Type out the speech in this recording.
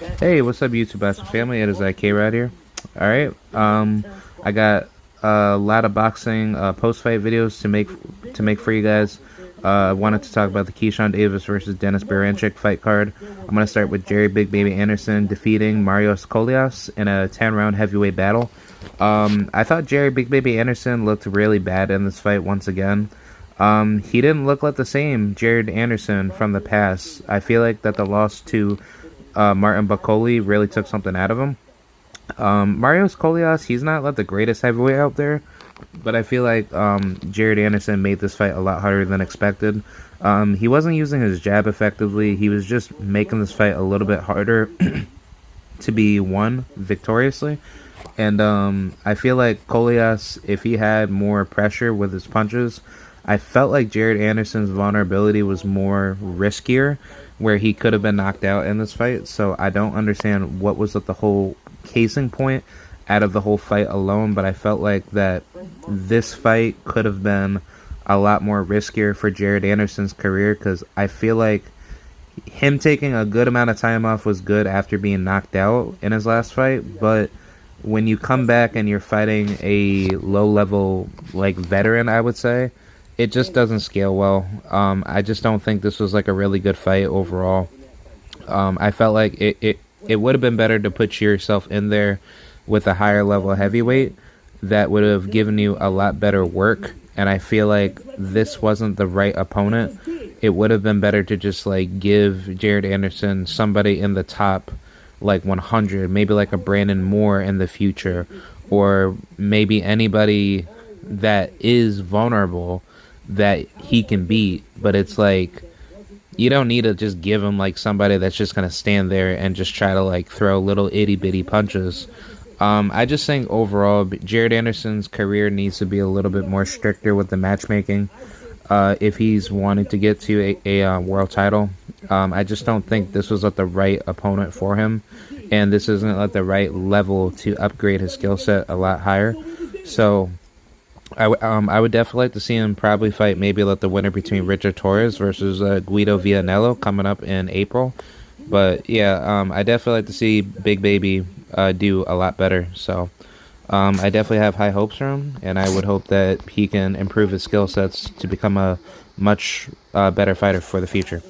Hey, what's up, YouTube Bastard family? It is K-Rod here. Alright, I got a lot of boxing post-fight videos to make for you guys. I wanted to talk about the Keyshawn Davis versus Dennis Baranchyk fight card. I'm going to start with Jerry Big Baby Anderson defeating Marios Kollias in a 10-round heavyweight battle. I thought Jerry Big Baby Anderson looked really bad in this fight once again. He didn't look like the same Jared Anderson from the past. I feel like that the loss to Martin Bakoli really took something out of him. Marios Kollias, he's not like the greatest heavyweight out there, but I feel like Jared Anderson made this fight a lot harder than expected. He wasn't using his jab effectively. He was just making this fight a little bit harder to be won victoriously. And I feel like Kollias, if he had more pressure with his punches, I felt like Jared Anderson's vulnerability was more riskier, where he could have been knocked out in this fight. So I don't understand what was the whole casing point out of the whole fight alone, but I felt like that this fight could have been a lot more riskier for Jared Anderson's career, because I feel like him taking a good amount of time off was good after being knocked out in his last fight, but when you come back and you're fighting a low-level, like, veteran, I would say, it just doesn't scale well. I just don't think this was like a really good fight overall. I felt like it would have been better to put yourself in there with a higher level heavyweight that would have given you a lot better work. And I feel like this wasn't the right opponent. It would have been better to just like give Jared Anderson somebody in the top like 100, maybe like a Brandon Moore in the future, or maybe anybody that is vulnerable that he can beat. But it's like, you don't need to just give him like somebody that's just gonna stand there and just try to like throw little itty bitty punches. I just think overall Jared Anderson's career needs to be a little bit more stricter with the matchmaking if he's wanting to get to a world title. I just don't think this was like the right opponent for him, and this isn't like the right level to upgrade his skill set a lot higher. So I would definitely like to see him probably fight maybe like the winner between Richard Torres versus Guido Vianello coming up in April. But yeah, I definitely like to see Big Baby do a lot better. So I definitely have high hopes for him, and I would hope that he can improve his skill sets to become a much better fighter for the future.